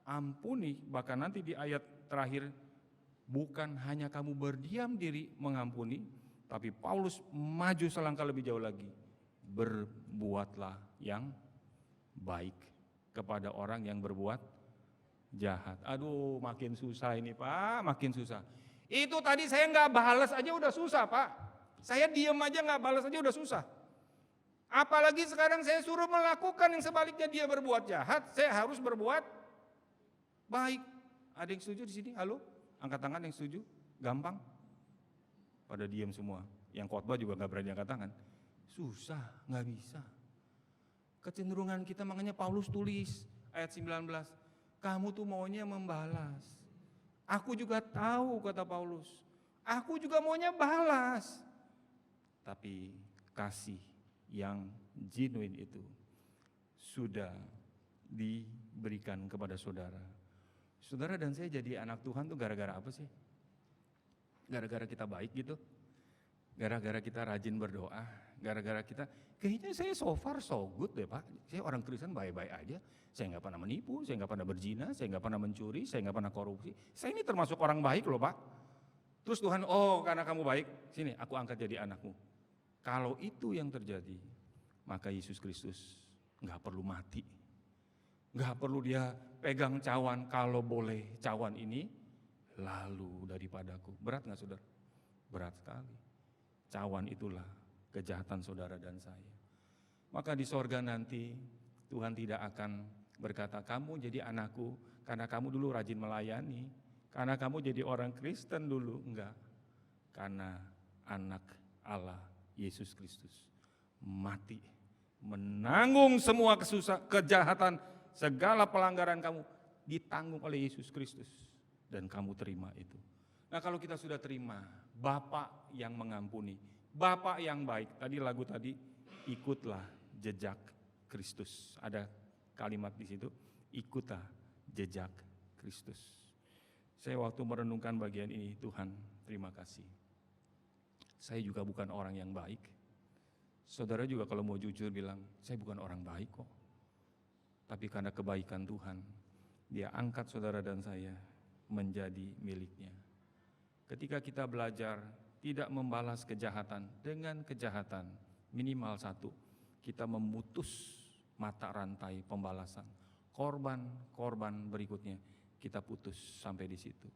Speaker 1: ampuni, bahkan nanti di ayat terakhir, bukan hanya kamu berdiam diri mengampuni, tapi Paulus maju selangkah lebih jauh lagi, berbuatlah yang baik kepada orang yang berbuat jahat. Aduh, makin susah ini Pak, makin susah. Itu tadi saya nggak balas aja udah susah Pak. Saya diem aja nggak balas aja udah susah. Apalagi sekarang saya suruh melakukan yang sebaliknya, dia berbuat jahat, saya harus berbuat baik. Ada yang setuju di sini? Halo? Angkat tangan yang setuju? Gampang? Pada diem semua. Yang khotbah juga nggak berani angkat tangan. Susah, nggak bisa. Kecenderungan kita, makanya Paulus tulis ayat 19, kamu tuh maunya membalas. Aku juga tahu, kata Paulus, aku juga maunya balas. Tapi kasih yang genuine itu sudah diberikan kepada saudara. Saudara dan saya jadi anak Tuhan tuh gara-gara apa sih? Gara-gara kita baik gitu? Gara-gara kita rajin berdoa? Gara-gara kita, kayaknya saya so far so good deh Pak. Saya orang Kristen baik-baik aja. Saya nggak pernah menipu, saya nggak pernah berzina, saya nggak pernah mencuri, saya nggak pernah korupsi. Saya ini termasuk orang baik loh Pak. Terus Tuhan, oh karena kamu baik, sini aku angkat jadi anakmu. Kalau itu yang terjadi, maka Yesus Kristus nggak perlu mati. Nggak perlu dia pegang cawan, kalau boleh cawan ini lalu daripadaku. Berat nggak saudara? Berat sekali. Cawan itulah kejahatan saudara dan saya. Maka di sorga nanti Tuhan tidak akan berkata, kamu jadi anakku karena kamu dulu rajin melayani, karena kamu jadi orang Kristen dulu. Enggak, karena anak Allah Yesus Kristus mati, menanggung semua kejahatan, segala pelanggaran kamu ditanggung oleh Yesus Kristus, dan kamu terima itu. Nah kalau kita sudah terima, Bapa yang mengampuni, Bapa yang baik, tadi lagu tadi, ikutlah jejak Kristus. Ada kalimat di situ, ikutlah jejak Kristus. Saya waktu merenungkan bagian ini, Tuhan terima kasih. Saya juga bukan orang yang baik. Saudara juga kalau mau jujur bilang, saya bukan orang baik kok. Tapi karena kebaikan Tuhan, Dia angkat saudara dan saya menjadi miliknya. Ketika kita belajar tidak membalas kejahatan dengan kejahatan, minimal satu, kita memutus mata rantai pembalasan. Korban berikutnya kita putus sampai di situ.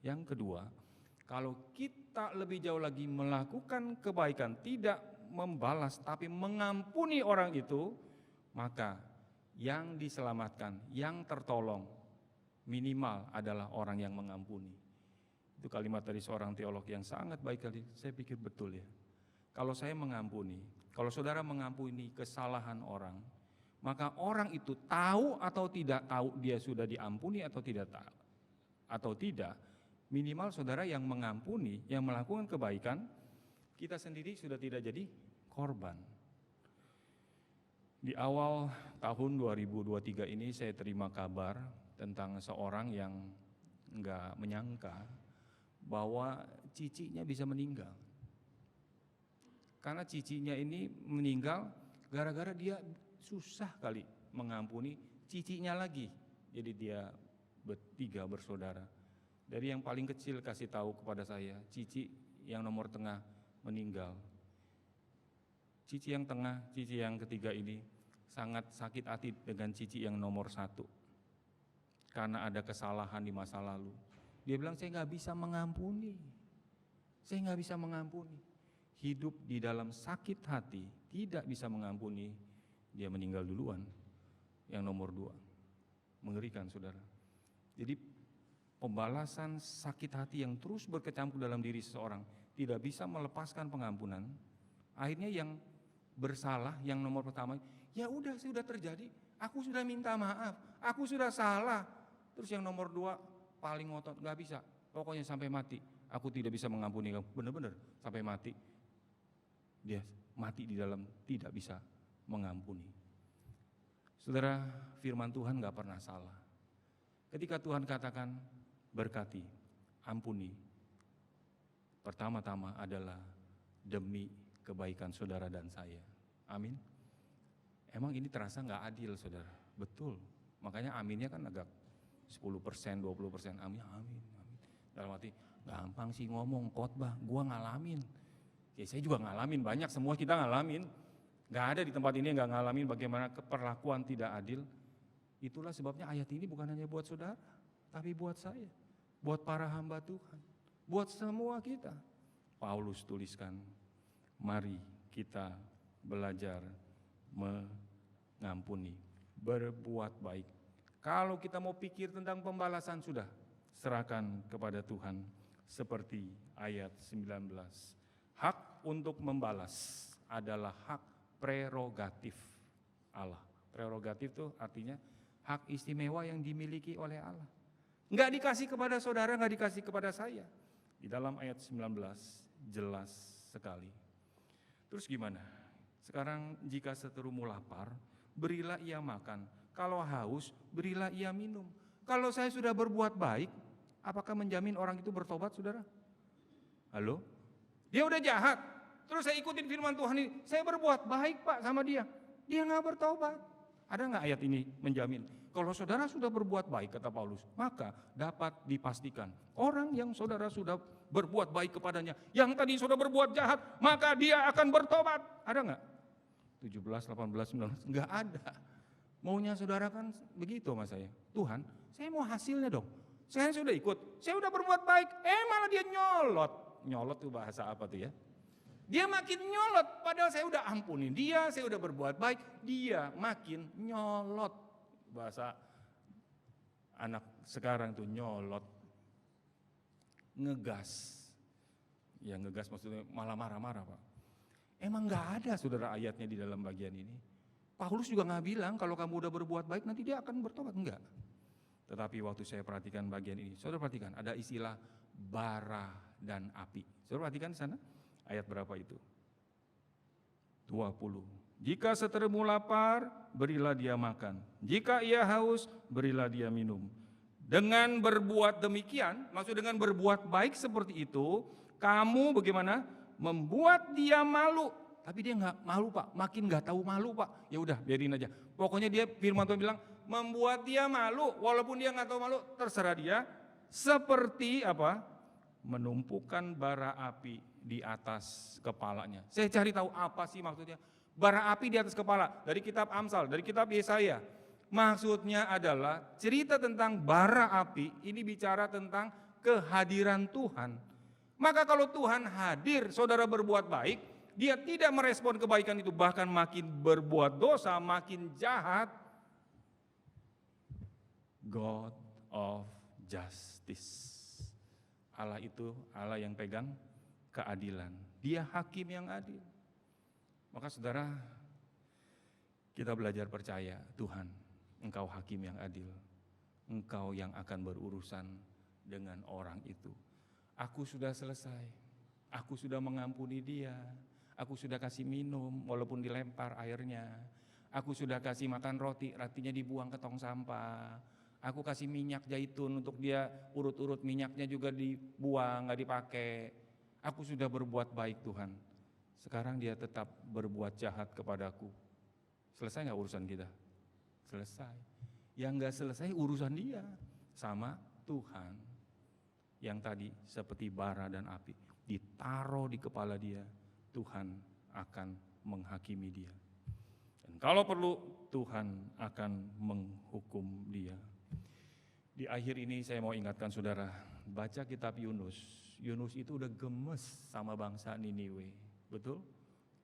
Speaker 1: Yang kedua, kalau kita lebih jauh lagi melakukan kebaikan, tidak membalas tapi mengampuni orang itu, maka yang diselamatkan, yang tertolong minimal adalah orang yang mengampuni. Itu kalimat dari seorang teolog yang sangat baik kali, saya pikir betul ya. Kalau saya mengampuni, kalau saudara mengampuni kesalahan orang, maka orang itu tahu atau tidak tahu dia sudah diampuni atau tidak tahu atau tidak, minimal saudara yang mengampuni, yang melakukan kebaikan, kita sendiri sudah tidak jadi korban. Di awal tahun 2023 ini saya terima kabar tentang seorang yang enggak menyangka bahwa cicinya bisa meninggal. Karena cicinya ini meninggal gara-gara dia susah kali mengampuni cicinya lagi. Jadi dia bertiga bersaudara. Dari yang paling kecil kasih tahu kepada saya, cici yang nomor tengah meninggal. Cici yang tengah, cici yang ketiga ini sangat sakit hati dengan cici yang nomor satu. Karena ada kesalahan di masa lalu. Dia bilang, saya nggak bisa mengampuni. Saya nggak bisa mengampuni. Hidup di dalam sakit hati, tidak bisa mengampuni. Dia meninggal duluan. Yang nomor dua. Mengerikan saudara. Jadi pembalasan sakit hati yang terus berkecamuk dalam diri seseorang tidak bisa melepaskan pengampunan, akhirnya yang bersalah, yang nomor pertama, ya udah sudah terjadi, aku sudah minta maaf, aku sudah salah. Terus yang nomor dua, paling ngotot, gak bisa, pokoknya sampai mati, aku tidak bisa mengampuni kamu, benar-benar sampai mati. Dia mati di dalam tidak bisa mengampuni. Saudara, firman Tuhan gak pernah salah. Ketika Tuhan katakan berkati, ampuni, pertama-tama adalah demi kebaikan saudara dan saya. Amin. Emang ini terasa gak adil, saudara? Betul. Makanya aminnya kan agak 10%, 20%. Amin, amin, amin. Dalam arti, gampang sih ngomong khotbah, gua ngalamin. Ya saya juga ngalamin, banyak, semua kita ngalamin. Gak ada di tempat ini yang gak ngalamin bagaimana perlakuan tidak adil. Itulah sebabnya ayat ini bukan hanya buat saudara, tapi buat saya, buat para hamba Tuhan, buat semua kita. Paulus tuliskan, mari kita belajar mengampuni, berbuat baik. Kalau kita mau pikir tentang pembalasan, sudah serahkan kepada Tuhan. Seperti ayat 19, hak untuk membalas adalah hak prerogatif Allah. Prerogatif itu artinya hak istimewa yang dimiliki oleh Allah. Enggak dikasih kepada saudara, enggak dikasih kepada saya. Di dalam ayat 19 jelas sekali. Terus gimana? Sekarang jika seterumu lapar, berilah ia makan. Kalau haus, berilah ia minum. Kalau saya sudah berbuat baik, apakah menjamin orang itu bertobat, saudara? Halo? Dia udah jahat, terus saya ikutin firman Tuhan ini, saya berbuat baik Pak sama dia, dia enggak bertobat. Ada enggak ayat ini menjamin? Kalau saudara sudah berbuat baik, kata Paulus, maka dapat dipastikan orang yang saudara sudah berbuat baik kepadanya, yang tadi sudah berbuat jahat, maka dia akan bertobat. Ada enggak? 17, 18, 19, enggak ada. Maunya saudara kan begitu sama saya. Tuhan, saya mau hasilnya dong. Saya sudah ikut, saya sudah berbuat baik, malah dia nyolot. Nyolot itu bahasa apa tuh ya? Dia makin nyolot, padahal saya udah ampuni dia, saya udah berbuat baik, dia makin nyolot. Bahasa anak sekarang tuh nyolot, ngegas. Ya ngegas maksudnya malah marah-marah Pak. Emang gak ada saudara ayatnya di dalam bagian ini. Paulus juga gak bilang kalau kamu udah berbuat baik nanti dia akan bertobat, enggak. Tetapi waktu saya perhatikan bagian ini, saudara perhatikan ada istilah bara dan api. Saudara perhatikan di sana, ayat berapa itu? 20. Jika seterumu lapar, berilah dia makan. Jika ia haus, berilah dia minum. Dengan berbuat demikian, maksud dengan berbuat baik seperti itu, kamu bagaimana? Membuat dia malu. Tapi dia nggak malu Pak, makin nggak tahu malu Pak. Ya udah, biarin aja. Pokoknya dia firman Tuhan bilang, membuat dia malu, walaupun dia nggak tahu malu, terserah dia. Seperti apa? Menumpukan bara api di atas kepalanya. Saya cari tahu apa sih maksudnya. Bara api di atas kepala, dari kitab Amsal, dari kitab Yesaya. Maksudnya adalah cerita tentang bara api, ini bicara tentang kehadiran Tuhan. Maka kalau Tuhan hadir, saudara berbuat baik, dia tidak merespon kebaikan itu, bahkan makin berbuat dosa, makin jahat. God of justice. Allah itu Allah yang pegang keadilan. Dia hakim yang adil. Maka saudara, kita belajar percaya, Tuhan, Engkau hakim yang adil. Engkau yang akan berurusan dengan orang itu. Aku sudah selesai, aku sudah mengampuni dia, aku sudah kasih minum walaupun dilempar airnya. Aku sudah kasih makan roti, rotinya dibuang ke tong sampah. Aku kasih minyak zaitun untuk dia urut-urut minyaknya juga dibuang, gak dipakai. Aku sudah berbuat baik Tuhan. Sekarang dia tetap berbuat jahat kepadaku. Selesai gak urusan kita? Selesai. Yang gak selesai urusan dia sama Tuhan. Yang tadi seperti bara dan api ditaruh di kepala dia, Tuhan akan menghakimi dia. Dan kalau perlu Tuhan akan menghukum dia. Di akhir ini saya mau ingatkan saudara, baca kitab Yunus. Yunus itu udah gemes sama bangsa Niniwe. Betul?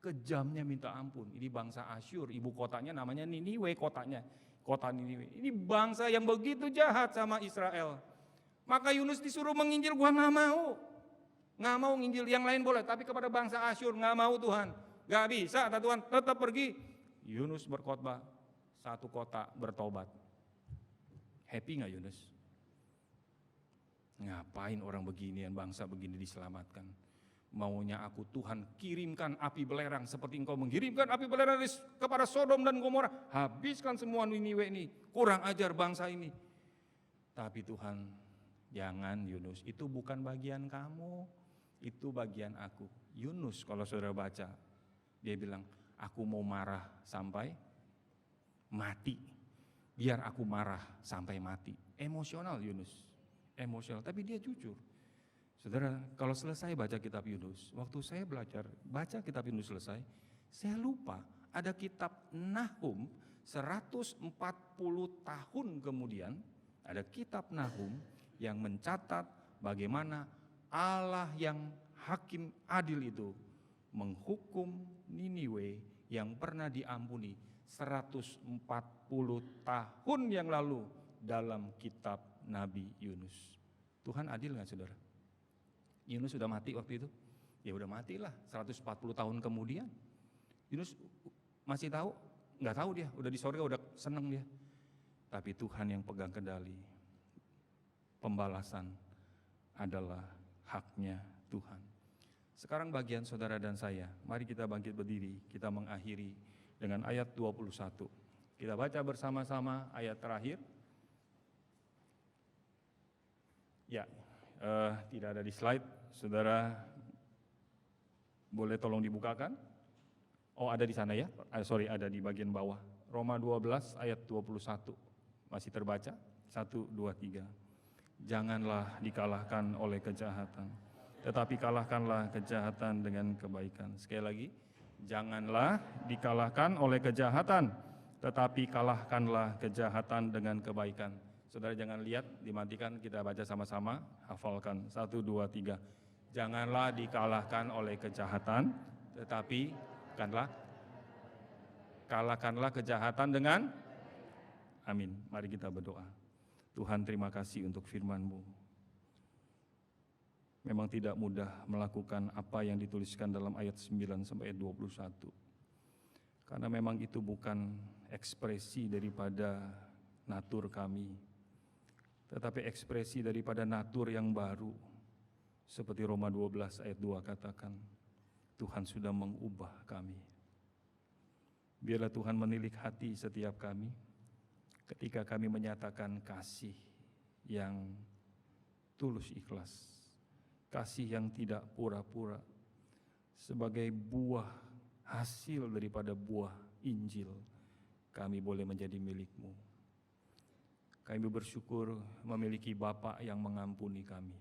Speaker 1: Kejamnya minta ampun. Ini bangsa Asyur, ibu kotanya namanya Niniwe kotanya. Kota Niniwe. Ini bangsa yang begitu jahat sama Israel. Maka Yunus disuruh menginjil, gua nggak mau. Nggak mau nginjil, yang lain boleh, tapi kepada bangsa Asyur nggak mau Tuhan. Nggak bisa, kata Tuhan, tetap pergi. Yunus berkhotbah, satu kota bertobat. Happy nggak Yunus? Ngapain orang beginian, bangsa begini diselamatkan? Maunya aku Tuhan kirimkan api belerang seperti engkau mengirimkan api belerang kepada Sodom dan Gomora. Habiskan semua Niniwe ini, kurang ajar bangsa ini. Tapi Tuhan, jangan Yunus, itu bukan bagian kamu, itu bagian aku. Yunus kalau saudara baca, dia bilang, aku mau marah sampai mati. Biar aku marah sampai mati. Emosional Yunus, emosional, tapi dia jujur. Saudara, kalau selesai baca kitab Yunus, waktu saya belajar baca kitab Yunus selesai, saya lupa ada kitab Nahum 140 tahun kemudian, ada kitab Nahum yang mencatat bagaimana Allah yang hakim adil itu menghukum Niniwe yang pernah diampuni 140 tahun yang lalu dalam kitab Nabi Yunus. Tuhan adil nggak saudara? Yunus sudah mati waktu itu? Ya udah matilah, 140 tahun kemudian. Yunus masih tahu? Nggak tahu dia, udah di sorga udah seneng dia. Tapi Tuhan yang pegang kendali. Pembalasan adalah haknya Tuhan. Sekarang bagian saudara dan saya, mari kita bangkit berdiri, kita mengakhiri dengan ayat 21. Kita baca bersama-sama ayat terakhir. Ya, tidak ada di slide, saudara boleh tolong dibukakan. Oh ada di sana ya, ada di bagian bawah. Roma 12 ayat 21, masih terbaca, 1, 2, 3. Janganlah dikalahkan oleh kejahatan, tetapi kalahkanlah kejahatan dengan kebaikan. Sekali lagi, janganlah dikalahkan oleh kejahatan, tetapi kalahkanlah kejahatan dengan kebaikan. Saudara jangan lihat, dimatikan, kita baca sama-sama, hafalkan, 1, 2, 3. Janganlah dikalahkan oleh kejahatan, tetapi kalahkanlah kejahatan dengan, amin. Mari kita berdoa. Tuhan terima kasih untuk firman-Mu. Memang tidak mudah melakukan apa yang dituliskan dalam ayat 9 sampai 21. Karena memang itu bukan ekspresi daripada natur kami, tetapi ekspresi daripada natur yang baru. Seperti Roma 12 ayat 2 katakan, Tuhan sudah mengubah kami. Biarlah Tuhan menilik hati setiap kami, ketika kami menyatakan kasih yang tulus ikhlas, kasih yang tidak pura-pura, sebagai buah hasil daripada buah Injil, kami boleh menjadi milik-Mu. Kami bersyukur memiliki Bapa yang mengampuni kami,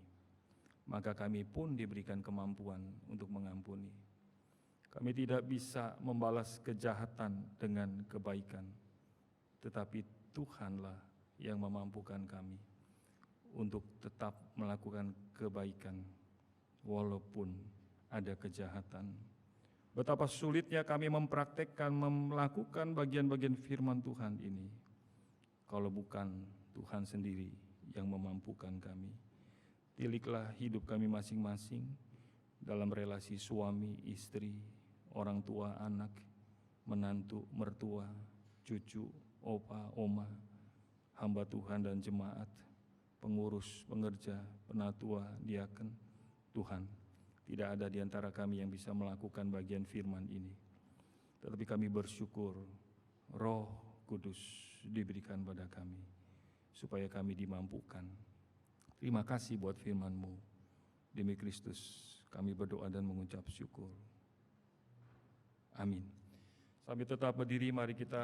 Speaker 1: maka kami pun diberikan kemampuan untuk mengampuni. Kami tidak bisa membalas kejahatan dengan kebaikan, tetapi Tuhanlah yang memampukan kami untuk tetap melakukan kebaikan walaupun ada kejahatan. Betapa sulitnya kami mempraktekkan, melakukan bagian-bagian firman Tuhan ini, kalau bukan Tuhan sendiri yang memampukan kami. Tiliklah hidup kami masing-masing dalam relasi suami, istri, orang tua, anak, menantu, mertua, cucu, opa, oma, hamba Tuhan dan jemaat, pengurus, pengerja, penatua, diaken. Tuhan, tidak ada di antara kami yang bisa melakukan bagian firman ini. Tetapi kami bersyukur Roh Kudus diberikan pada kami, supaya kami dimampukan. Terima kasih buat firman-Mu. Demi Kristus kami berdoa dan mengucap syukur. Amin. Sambil tetap berdiri, mari kita